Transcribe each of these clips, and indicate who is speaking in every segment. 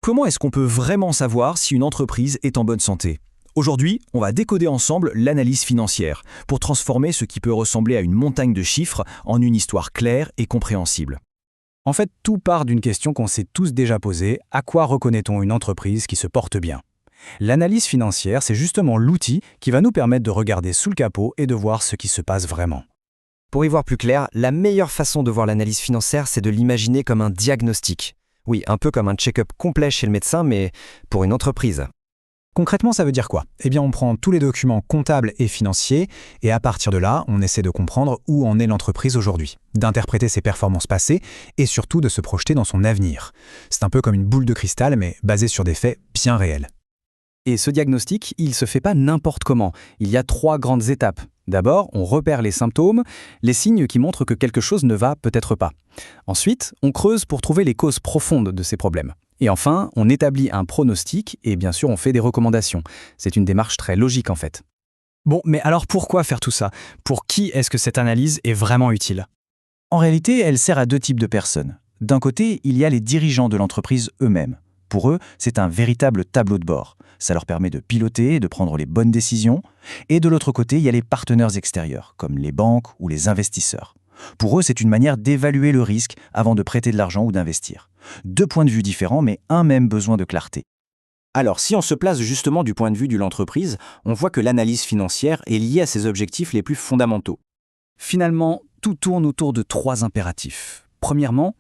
Speaker 1: comment est-ce qu'on peut vraiment savoir si une entreprise est en bonne santé? Aujourd'hui, on va décoder ensemble l'analyse financière pour transformer ce qui peut ressembler à une montagne de chiffres en une histoire claire et compréhensible.
Speaker 2: En fait, tout part d'une question qu'on s'est tous déjà posée: à quoi reconnaît-on une entreprise qui se porte bien? L'analyse financière, c'est justement l'outil qui va nous permettre de regarder sous le capot et de voir ce qui se passe vraiment.
Speaker 3: Pour y voir plus clair, la meilleure façon de voir l'analyse financière, c'est de l'imaginer comme un diagnostic. Oui, un peu comme un check-up complet chez le médecin, mais pour une entreprise.
Speaker 2: Concrètement, ça veut dire quoi? Eh bien, on prend tous les documents comptables et financiers et à partir de là, on essaie de comprendre où en est l'entreprise aujourd'hui, d'interpréter ses performances passées et surtout de se projeter dans son avenir. C'est un peu comme une boule de cristal, mais basée sur des faits bien réels. Et ce diagnostic, il ne se fait pas n'importe comment. Il y a 3 grandes étapes. D'abord, on repère les symptômes, les signes qui montrent que quelque chose ne va peut-être pas. Ensuite, on creuse pour trouver les causes profondes de ces problèmes. Et enfin, on établit un pronostic et bien sûr, on fait des recommandations. C'est une démarche très logique en fait.
Speaker 4: Bon, mais alors pourquoi faire tout ça? Pour qui est-ce que cette analyse est vraiment utile?
Speaker 5: En réalité, elle sert à 2 types de personnes. D'un côté, il y a les dirigeants de l'entreprise eux-mêmes. Pour eux, c'est un véritable tableau de bord. Ça leur permet de piloter et de prendre les bonnes décisions. Et de l'autre côté, il y a les partenaires extérieurs, comme les banques ou les investisseurs. Pour eux, c'est une manière d'évaluer le risque avant de prêter de l'argent ou d'investir. 2 points de vue différents, mais un même besoin de clarté. Alors, si on se place justement du point de vue de l'entreprise, on voit que l'analyse financière est liée à ses objectifs les plus fondamentaux. Finalement, tout tourne autour de 3 impératifs. Premièrement,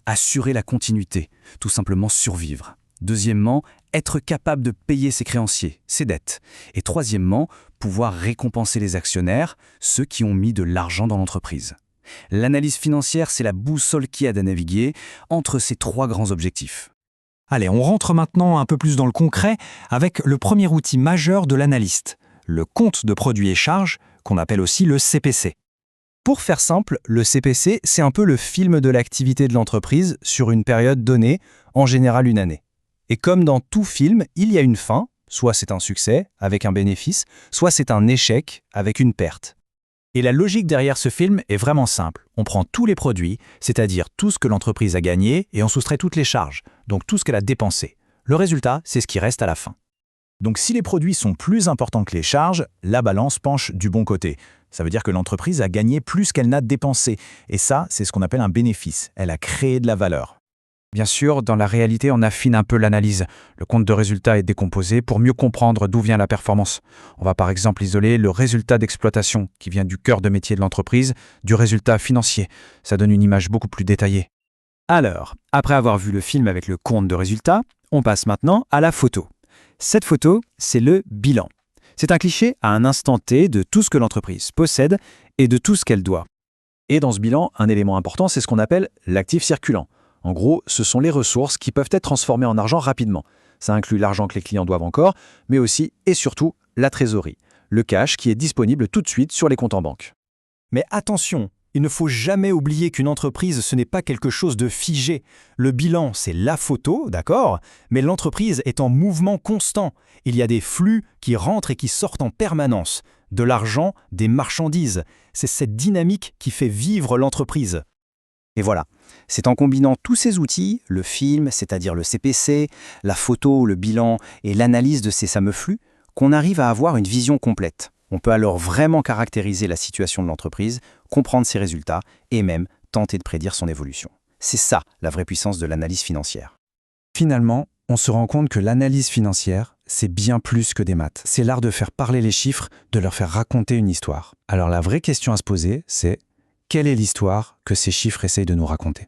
Speaker 5: assurer la continuité, tout simplement survivre. Deuxièmement, être capable de payer ses créanciers, ses dettes. Et troisièmement, pouvoir récompenser les actionnaires, ceux qui ont mis de l'argent dans l'entreprise. L'analyse financière, c'est la boussole qui aide à naviguer entre ces 3 grands objectifs.
Speaker 4: Allez, on rentre maintenant un peu plus dans le concret avec le premier outil majeur de l'analyste, le compte de produits et charges, qu'on appelle aussi le CPC. Pour faire simple, le CPC, c'est un peu le film de l'activité de l'entreprise sur une période donnée, en général une année. Et comme dans tout film, il y a une fin, soit c'est un succès, avec un bénéfice, soit c'est un échec, avec une perte. Et la logique derrière ce film est vraiment simple. On prend tous les produits, c'est-à-dire tout ce que l'entreprise a gagné, et on soustrait toutes les charges, donc tout ce qu'elle a dépensé. Le résultat, c'est ce qui reste à la fin.
Speaker 5: Donc si les produits sont plus importants que les charges, la balance penche du bon côté. Ça veut dire que l'entreprise a gagné plus qu'elle n'a dépensé. Et ça, c'est ce qu'on appelle un bénéfice. Elle a créé de la valeur.
Speaker 2: Bien sûr, dans la réalité, on affine un peu l'analyse. Le compte de résultat est décomposé pour mieux comprendre d'où vient la performance. On va par exemple isoler le résultat d'exploitation, qui vient du cœur de métier de l'entreprise, du résultat financier. Ça donne une image beaucoup plus détaillée. Alors, après avoir vu le film avec le compte de résultat, on passe maintenant à la photo. Cette photo, c'est le bilan. C'est un cliché à un instant T de tout ce que l'entreprise possède et de tout ce qu'elle doit. Et dans ce bilan, un élément important, c'est ce qu'on appelle l'actif circulant. En gros, ce sont les ressources qui peuvent être transformées en argent rapidement. Ça inclut l'argent que les clients doivent encore, mais aussi et surtout la trésorerie, le cash qui est disponible tout de suite sur les comptes en banque.
Speaker 1: Mais attention, il ne faut jamais oublier qu'une entreprise, ce n'est pas quelque chose de figé. Le bilan, c'est la photo, d'accord? Mais l'entreprise est en mouvement constant. Il y a des flux qui rentrent et qui sortent en permanence. De l'argent, des marchandises. C'est cette dynamique qui fait vivre l'entreprise.
Speaker 5: Et voilà, c'est en combinant tous ces outils, le film, c'est-à-dire le CPC, la photo, le bilan et l'analyse de ces fameux flux, qu'on arrive à avoir une vision complète. On peut alors vraiment caractériser la situation de l'entreprise, comprendre ses résultats et même tenter de prédire son évolution. C'est ça la vraie puissance de l'analyse financière.
Speaker 2: Finalement, on se rend compte que l'analyse financière, c'est bien plus que des maths. C'est l'art de faire parler les chiffres, de leur faire raconter une histoire. Alors la vraie question à se poser, c'est: quelle est l'histoire que ces chiffres essayent de nous raconter?